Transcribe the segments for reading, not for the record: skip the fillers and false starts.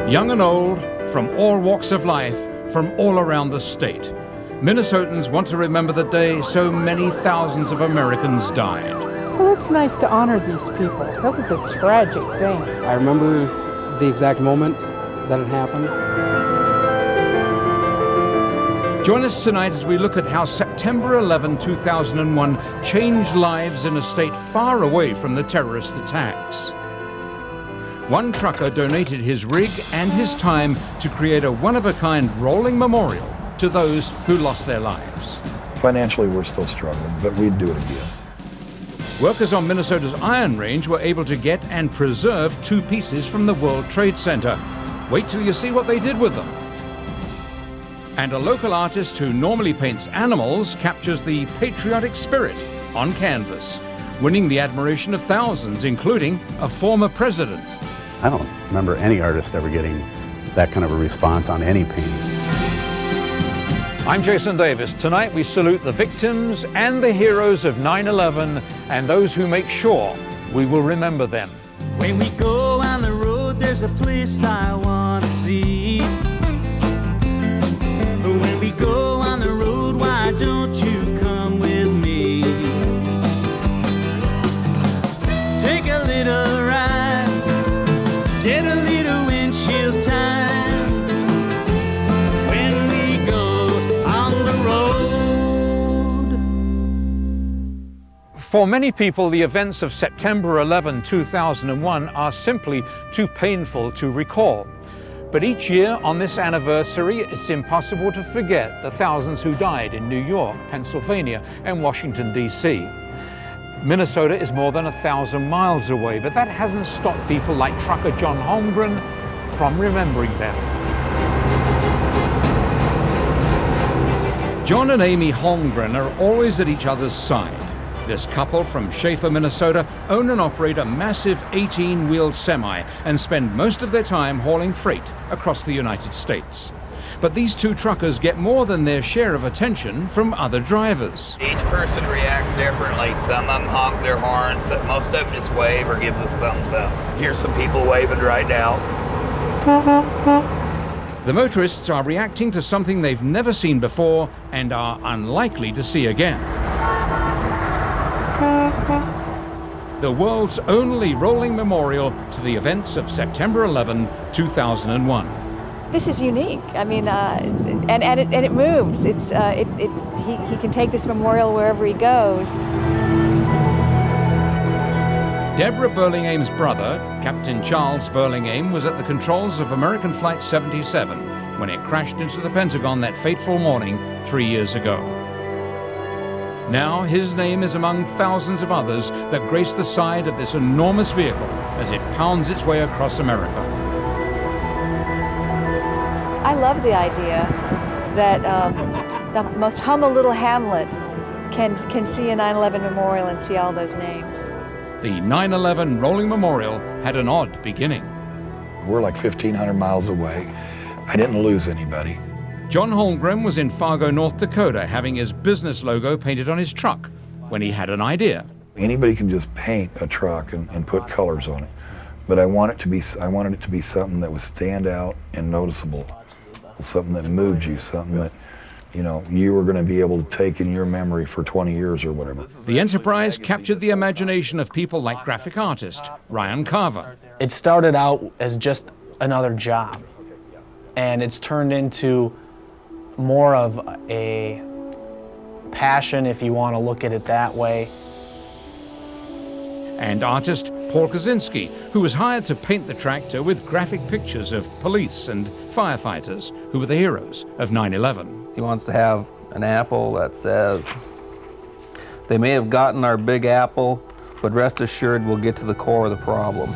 Young and old, from all walks of life, from all around the state. Minnesotans want to remember the day so many thousands of Americans died. Well, it's nice to honor these people. That was a tragic thing. I remember the exact moment that it happened. Join us tonight as we look at how September 11, 2001 changed lives in a state far away from the terrorist attacks. One trucker donated his rig and his time to create a one-of-a-kind rolling memorial to those who lost their lives. Financially, we're still struggling, but we'd do it again. Workers on Minnesota's Iron Range were able to get and preserve 2 pieces from the World Trade Center. Wait till you see what they did with them. And a local artist who normally paints animals captures the patriotic spirit on canvas, winning the admiration of thousands, including a former president. I don't remember any artist ever getting that kind of a response on any painting. I'm Jason Davis. Tonight we salute the victims and the heroes of 9/11 and those who make sure we will remember them. When we go on the road, there's a place I want to see. When we go on the road, why don't you come with me? Take a little ride, get a little windshield time. When we go on the road. For many people, the events of September 11, 2001 are simply too painful to recall. But each year on this anniversary, it's impossible to forget the thousands who died in New York, Pennsylvania, and Washington, D.C. Minnesota is more than 1,000 miles away, but that hasn't stopped people like trucker John Holmgren from remembering them. John and Amy Holmgren are always at each other's side. This couple from Schaefer, Minnesota, own and operate a massive 18-wheel semi and spend most of their time hauling freight across the United States. But these 2 truckers get more than their share of attention from other drivers. Each person reacts differently. Some of them honk their horns, most of them just wave or give the thumbs up. Here's some people waving right now. The motorists are reacting to something they've never seen before and are unlikely to see again. The world's only rolling memorial to the events of September 11, 2001. This is unique. I mean, and it moves. He can take this memorial wherever he goes. Deborah Burlingame's brother, Captain Charles Burlingame, was at the controls of American Flight 77 when it crashed into the Pentagon that fateful morning 3 years ago. Now his name is among thousands of others that grace the side of this enormous vehicle as it pounds its way across America. I love the idea that the most humble little hamlet can see a 9/11 memorial and see all those names. The 9/11 Rolling Memorial had an odd beginning. We're like 1,500 miles away. I didn't lose anybody. John Holmgren was in Fargo, North Dakota, having his business logo painted on his truck when he had an idea. Anybody can just paint a truck and put colors on it, but I wanted it to be something that would stand out and noticeable, something that moved you, something that you were going to be able to take in your memory for 20 years or whatever. The enterprise captured the imagination of people like graphic artist Ryan Carver. It started out as just another job, and it's turned into more of a passion, if you want to look at it that way. And artist Paul Kaczynski, who was hired to paint the tractor with graphic pictures of police and firefighters who were the heroes of 9/11. He wants to have an apple that says, "They may have gotten our big apple, but rest assured we'll get to the core of the problem."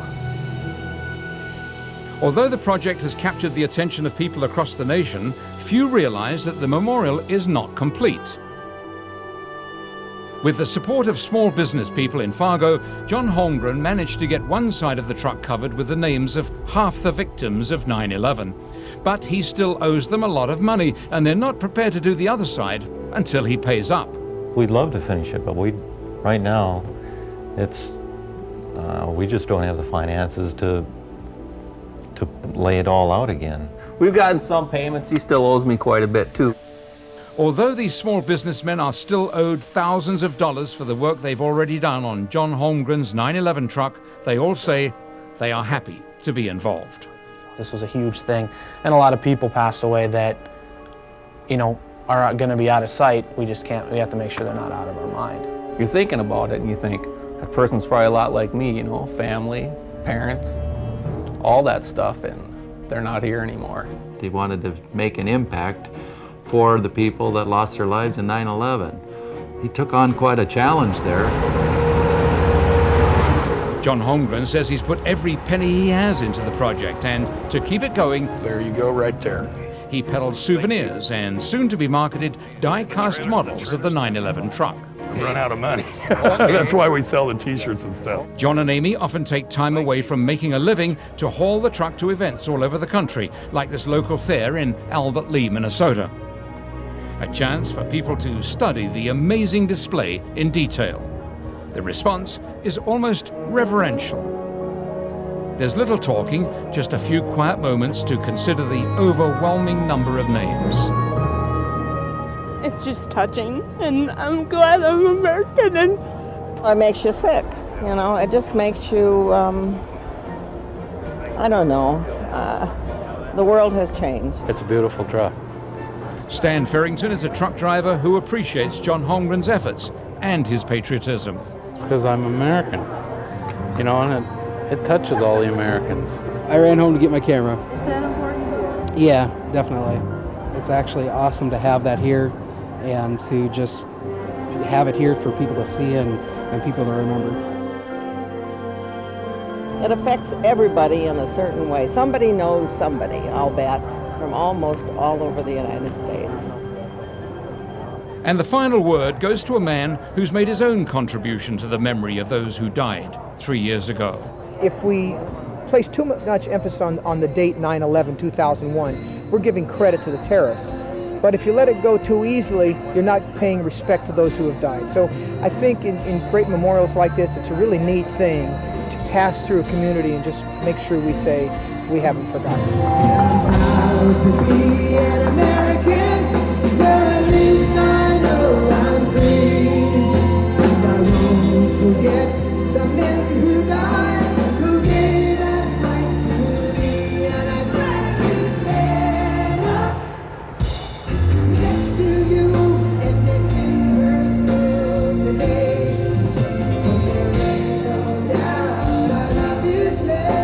Although the project has captured the attention of people across the nation, few realize that the memorial is not complete. With the support of small business people in Fargo, John Holmgren managed to get one side of the truck covered with the names of half the victims of 9/11. But he still owes them a lot of money, and they're not prepared to do the other side until he pays up. We'd love to finish it, but right now, we just don't have the finances to to lay it all out again. We've gotten some payments. He still owes me quite a bit too. Although these small businessmen are still owed thousands of dollars for the work they've already done on John Holmgren's 911 truck, they all say they are happy to be involved. This was a huge thing, and a lot of people passed away that, you know, are going to be out of sight. We just can't, we have to make sure they're not out of our mind. You're thinking about it and you think, that person's probably a lot like me, you know, family, parents, all that stuff, and they're not here anymore. He wanted to make an impact for the people that lost their lives in 9/11. He took on quite a challenge there. John Holmgren says he's put every penny he has into the project, and to keep it going, there you go right there. He peddled souvenirs and soon-to-be marketed die-cast models of the 911 truck. Run out of money. That's why we sell the t-shirts and stuff. John and Amy often take time away from making a living to haul the truck to events all over the country, like this local fair in Albert Lee, Minnesota. A chance for people to study the amazing display in detail. The response is almost reverential. There's little talking, just a few quiet moments to consider the overwhelming number of names. It's just touching, and I'm glad I'm American. And it makes you sick, you know. It just makes you, I don't know. The world has changed. It's a beautiful truck. Stan Farrington is a truck driver who appreciates John Holmgren's efforts and his patriotism. Because I'm American, you know, and it touches all the Americans. I ran home to get my camera. Is that important? Yeah, definitely. It's actually awesome to have that here and to just have it here for people to see and people to remember. It affects everybody in a certain way. Somebody knows somebody, I'll bet, from almost all over the United States. And the final word goes to a man who's made his own contribution to the memory of those who died 3 years ago. If we place too much emphasis on the date 9/11/2001, we're giving credit to the terrorists. But if you let it go too easily, you're not paying respect to those who have died. So I think in great memorials like this, it's a really neat thing to pass through a community and just make sure we say we haven't forgotten. I'm proud to be an American, where at least I know I'm free. And I won't forget the men who died, who gave that right to me. And I'm glad you stand up next to you and defend her still today. 'Cause there ain't no doubt I love this land.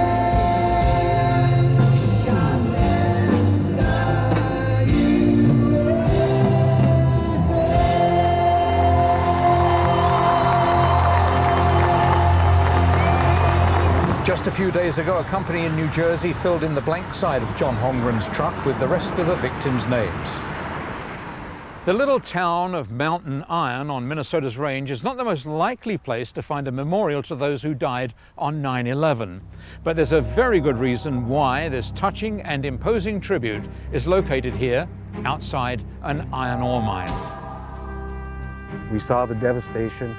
God bless the USA. Just a few days ago, a company in New Jersey filled in the blank side of John Holmgren's truck with the rest of the victims' names. The little town of Mountain Iron on Minnesota's range is not the most likely place to find a memorial to those who died on 9/11. But there's a very good reason why this touching and imposing tribute is located here outside an iron ore mine. We saw the devastation,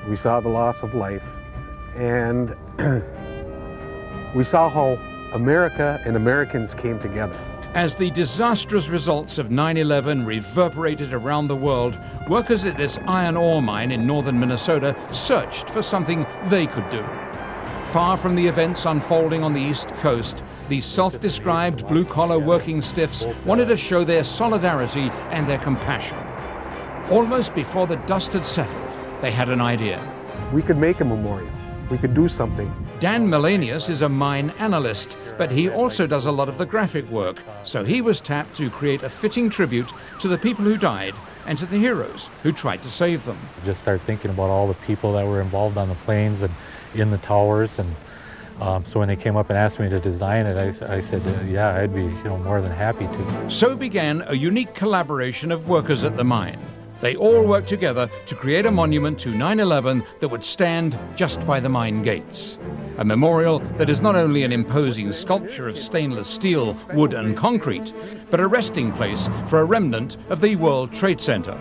we saw the loss of life, and we saw how America and Americans came together. As the disastrous results of 9/11 reverberated around the world, workers at this iron ore mine in northern Minnesota searched for something they could do. Far from the events unfolding on the East Coast, these self-described blue-collar working stiffs wanted to show their solidarity and their compassion. Almost before the dust had settled, they had an idea. We could make a memorial. We could do something. Dan Melanius is a mine analyst, but he also does a lot of the graphic work, so he was tapped to create a fitting tribute to the people who died and to the heroes who tried to save them. Just start thinking about all the people that were involved on the planes and in the towers, and so when they came up and asked me to design it, I said, yeah, I'd be more than happy to. So began a unique collaboration of workers at the mine. They all worked together to create a monument to 9/11 that would stand just by the mine gates. A memorial that is not only an imposing sculpture of stainless steel, wood and concrete, but a resting place for a remnant of the World Trade Center.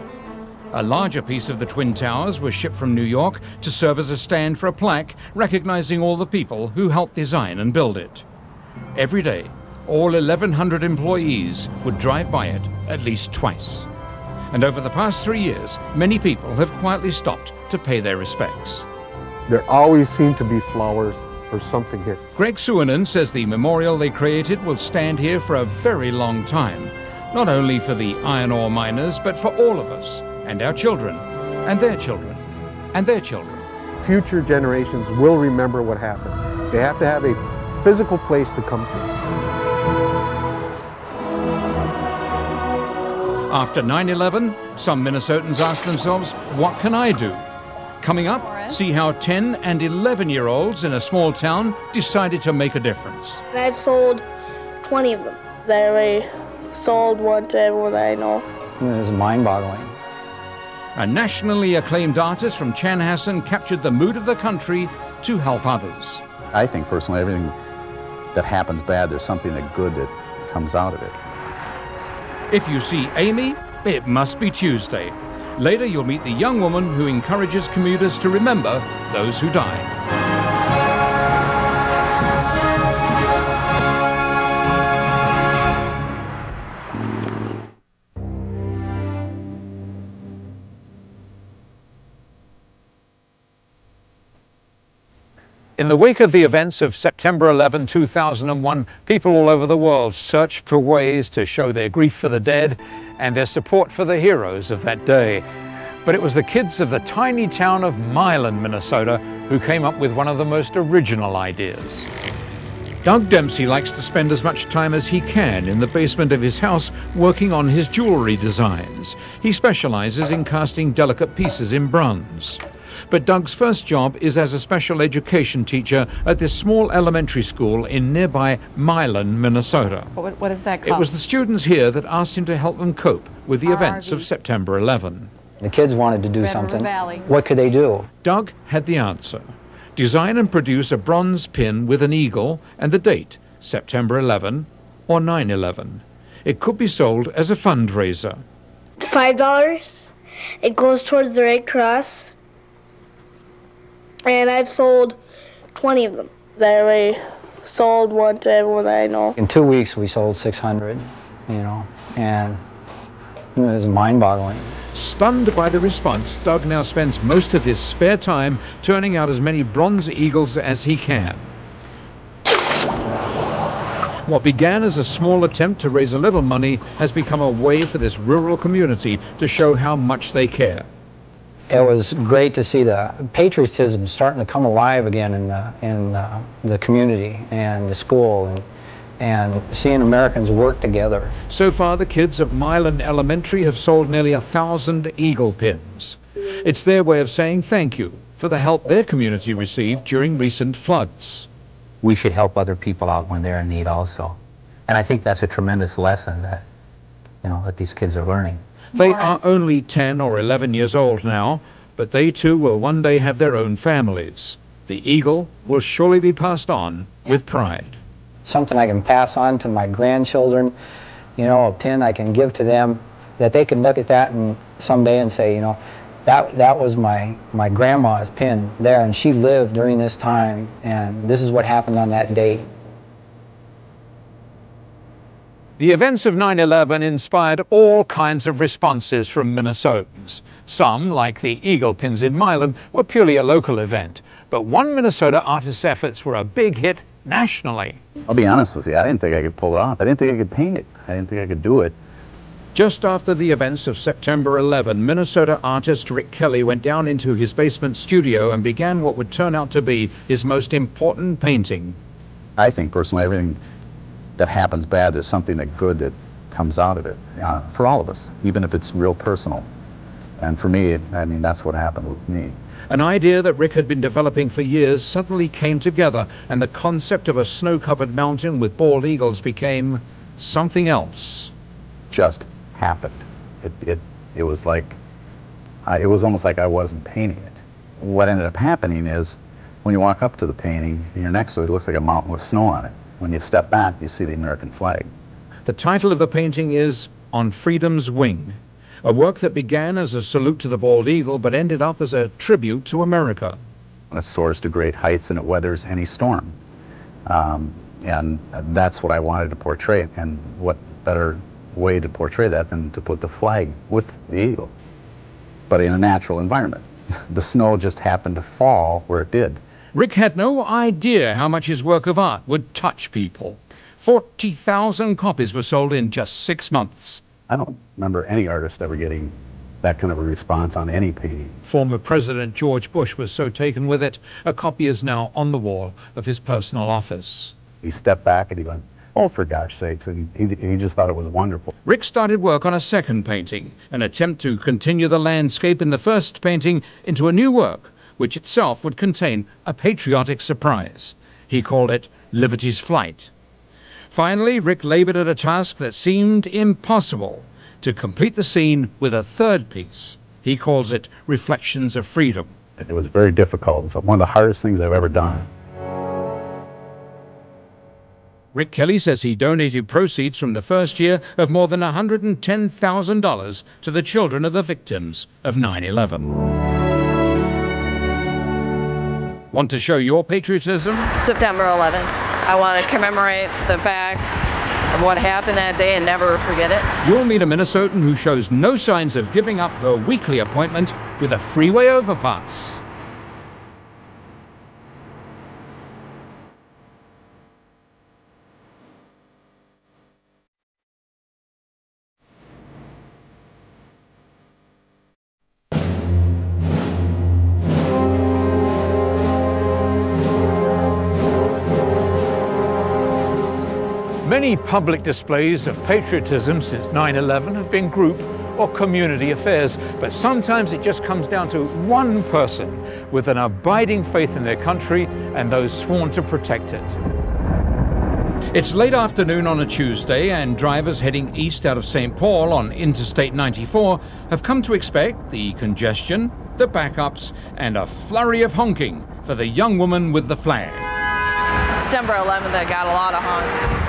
A larger piece of the Twin Towers was shipped from New York to serve as a stand for a plaque recognizing all the people who helped design and build it. Every day, all 1,100 employees would drive by it at least twice. And over the past 3 years, many people have quietly stopped to pay their respects. There always seem to be flowers or something here. Greg Suonen says the memorial they created will stand here for a very long time, not only for the iron ore miners, but for all of us, and our children, and their children, and their children. Future generations will remember what happened. They have to have a physical place to come to. After 9/11, some Minnesotans ask themselves, what can I do? Coming up, see how 10 and 11-year-olds in a small town decided to make a difference. I've sold 20 of them. I already sold one to everyone that I know. It was mind-boggling. A nationally acclaimed artist from Chanhassen captured the mood of the country to help others. I think personally everything that happens bad, there's something that good that comes out of it. If you see Amy, it must be Tuesday. Later, you'll meet the young woman who encourages commuters to remember those who died. In the wake of the events of September 11, 2001, people all over the world searched for ways to show their grief for the dead and their support for the heroes of that day. But it was the kids of the tiny town of Milan, Minnesota, who came up with one of the most original ideas. Doug Dempsey likes to spend as much time as he can in the basement of his house working on his jewelry designs. He specializes in casting delicate pieces in bronze. But Doug's first job is as a special education teacher at this small elementary school in nearby Milan, Minnesota. What is that called? It was the students here that asked him to help them cope with the events of September 11. The kids wanted to do something. What could they do? Doug had the answer. Design and produce a bronze pin with an eagle and the date, September 11 or 9/11. It could be sold as a fundraiser. $5. It goes towards the Red Cross. And I've sold 20 of them. I already sold one to everyone that I know. In 2 weeks, we sold 600, and it was mind-boggling. Stunned by the response, Doug now spends most of his spare time turning out as many bronze eagles as he can. What began as a small attempt to raise a little money has become a way for this rural community to show how much they care. It was great to see the patriotism starting to come alive again in the community and the school, and seeing Americans work together. So far, the kids of Milan Elementary have sold nearly 1,000 eagle pins. It's their way of saying thank you for the help their community received during recent floods. We should help other people out when they're in need also. And I think that's a tremendous lesson that, that these kids are learning. They are only 10 or 11 years old now, but they too will one day have their own families. The eagle will surely be passed on with pride. Something I can pass on to my grandchildren, a pin I can give to them, that they can look at that and someday and say, that was my grandma's pin there, and she lived during this time, and this is what happened on that date. The events of 9/11 inspired all kinds of responses from Minnesotans. Some, like the eagle pins in Milan, were purely a local event. But one Minnesota artist's efforts were a big hit nationally. I'll be honest with you, I didn't think I could pull it off. I didn't think I could paint it. I didn't think I could do it. Just after the events of September 11, Minnesota artist Rick Kelly went down into his basement studio and began what would turn out to be his most important painting. I think personally everything that happens bad, there's something that good that comes out of it, for all of us, even if it's real personal. And for me, that's what happened with me. An idea that Rick had been developing for years suddenly came together, and the concept of a snow-covered mountain with bald eagles became something else. Just happened. It was like, it was almost like I wasn't painting it. What ended up happening is, when you walk up to the painting, and you're next to it, it looks like a mountain with snow on it. When you step back, you see the American flag. The title of the painting is On Freedom's Wing, a work that began as a salute to the bald eagle but ended up as a tribute to America. It soars to great heights and it weathers any storm. And that's what I wanted to portray. And what better way to portray that than to put the flag with the eagle, but in a natural environment. The snow just happened to fall where it did. Rick had no idea how much his work of art would touch people. 40,000 copies were sold in just 6 months. I don't remember any artist ever getting that kind of a response on any painting. Former President George Bush was so taken with it, a copy is now on the wall of his personal office. He stepped back and he went, oh, for gosh sakes, and he just thought it was wonderful. Rick started work on a second painting, an attempt to continue the landscape in the first painting into a new work, which itself would contain a patriotic surprise. He called it Liberty's Flight. Finally, Rick labored at a task that seemed impossible, to complete the scene with a third piece. He calls it Reflections of Freedom. It was very difficult. It's one of the hardest things I've ever done. Rick Kelly says he donated proceeds from the first year of more than $110,000 to the children of the victims of 9/11. Want to show your patriotism? September 11th. I want to commemorate the fact of what happened that day and never forget it. You'll meet a Minnesotan who shows no signs of giving up her weekly appointment with a freeway overpass. Many public displays of patriotism since 9/11 have been group or community affairs, but sometimes it just comes down to one person with an abiding faith in their country and those sworn to protect it. It's late afternoon on a Tuesday, and drivers heading east out of St. Paul on Interstate 94 have come to expect the congestion, the backups, and a flurry of honking for the young woman with the flag. September 11th, I got a lot of honks.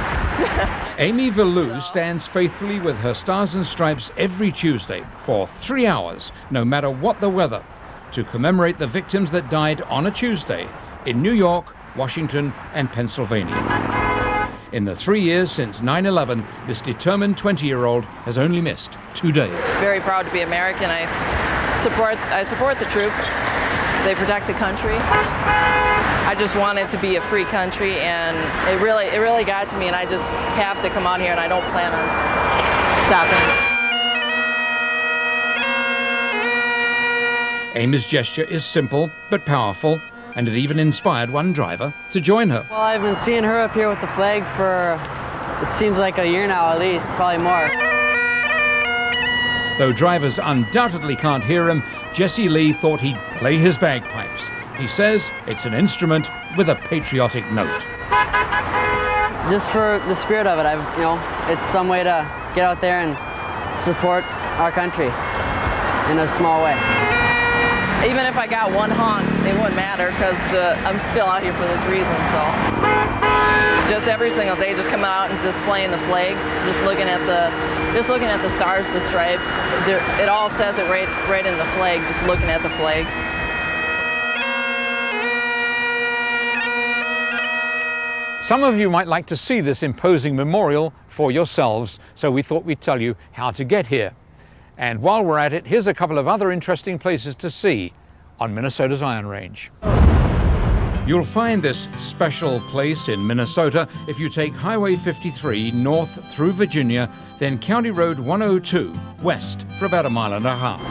Amy Valou stands faithfully with her Stars and Stripes every Tuesday for 3 hours, no matter what the weather, to commemorate the victims that died on a Tuesday in New York, Washington, and Pennsylvania. In the 3 years since 9/11, this determined 20-year-old has only missed 2 days. Very proud to be American. I support the troops. They protect the country. I just want it to be a free country, and it really got to me, and I just have to come out here, and I don't plan on stopping. Amy's gesture is simple but powerful, and it even inspired one driver to join her. Well, I've been seeing her up here with the flag for, it seems like a year now at least, probably more. Though drivers undoubtedly can't hear him, Jesse Lee thought he'd play his bagpipes. He says it's an instrument with a patriotic note. Just for the spirit of it, it's some way to get out there and support our country in a small way. Even if I got one honk, it wouldn't matter because I'm still out here for this reason. So just every single day, just coming out and displaying the flag, just looking at the stars, the stripes. It all says it right in the flag. Just looking at the flag. Some of you might like to see this imposing memorial for yourselves, so we thought we'd tell you how to get here. And while we're at it, here's a couple of other interesting places to see on Minnesota's Iron Range. You'll find this special place in Minnesota if you take Highway 53 north through Virginia, then County Road 102 west for about 1.5 miles.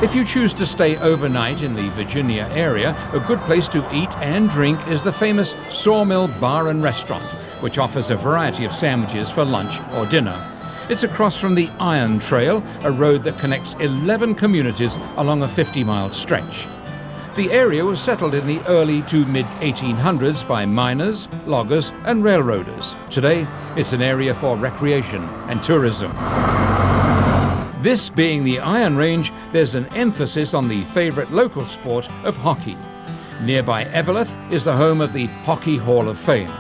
If you choose to stay overnight in the Virginia area, a good place to eat and drink is the famous Sawmill Bar and Restaurant, which offers a variety of sandwiches for lunch or dinner. It's across from the Iron Trail, a road that connects 11 communities along a 50-mile stretch. The area was settled in the early to mid-1800s by miners, loggers, and railroaders. Today, it's an area for recreation and tourism. This being the Iron Range, there's an emphasis on the favorite local sport of hockey. Nearby Eveleth is the home of the Hockey Hall of Fame.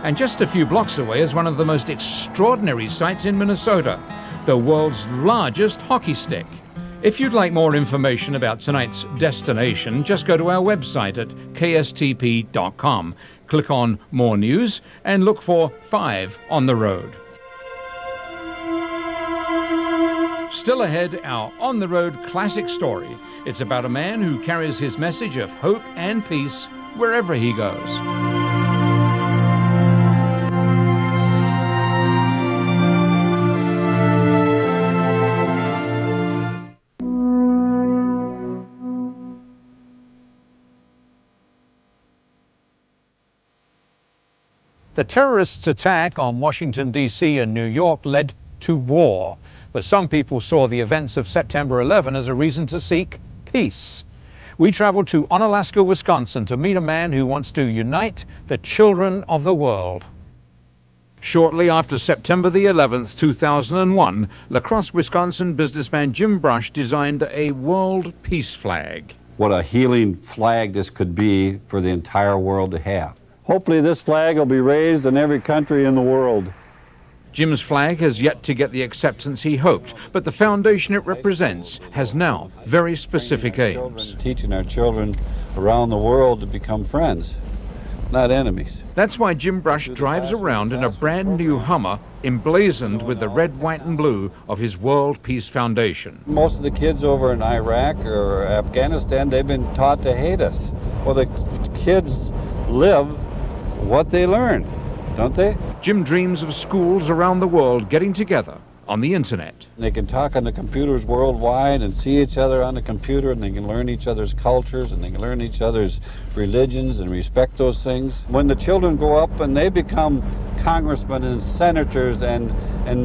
And just a few blocks away is one of the most extraordinary sights in Minnesota, the world's largest hockey stick. If you'd like more information about tonight's destination, just go to our website at KSTP.com. Click on More News and look for 5 on the Road. Still ahead, our On the Road classic story. It's about a man who carries his message of hope and peace wherever he goes. The terrorists' attack on Washington, D.C. and New York led to war, but some people saw the events of September 11 as a reason to seek peace. We traveled to Onalaska, Wisconsin to meet a man who wants to unite the children of the world. Shortly after September the 11th, 2001, La Crosse, Wisconsin businessman Jim Brush designed a world peace flag. What a healing flag this could be for the entire world to have. Hopefully this flag will be raised in every country in the world. Jim's flag has yet to get the acceptance he hoped, but the foundation it represents has now very specific aims. Teaching our children around the world to become friends, not enemies. That's why Jim Brush drives around in a brand new Hummer emblazoned with the red, white, and blue of his World Peace Foundation. Most of the kids over in Iraq or Afghanistan, they've been taught to hate us. Well, the kids live what they learn, don't they? Jim dreams of schools around the world getting together on the internet. They can talk on the computers worldwide and see each other on the computer, and they can learn each other's cultures, and they can learn each other's religions and respect those things. When the children grow up and they become congressmen and senators and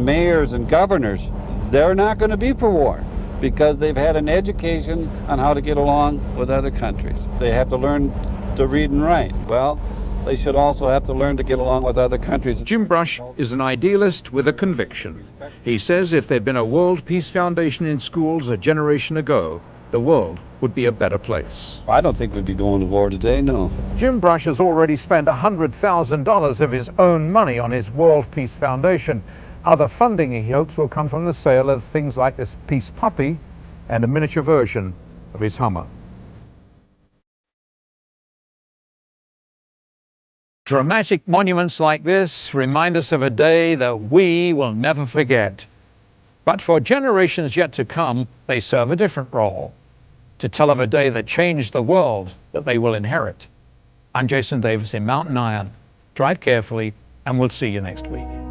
mayors and governors, they're not going to be for war because they've had an education on how to get along with other countries. They have to learn to read and write. Well, they should also have to learn to get along with other countries. Jim Brush is an idealist with a conviction. He says if there'd been a World Peace Foundation in schools a generation ago, the world would be a better place. I don't think we'd be going to war today, no. Jim Brush has already spent $100,000 of his own money on his World Peace Foundation. Other funding he hopes will come from the sale of things like this peace puppy and a miniature version of his Hummer. Dramatic monuments like this remind us of a day that we will never forget. But for generations yet to come, they serve a different role, to tell of a day that changed the world that they will inherit. I'm Jason Davis in Mountain Iron. Drive carefully, and we'll see you next week.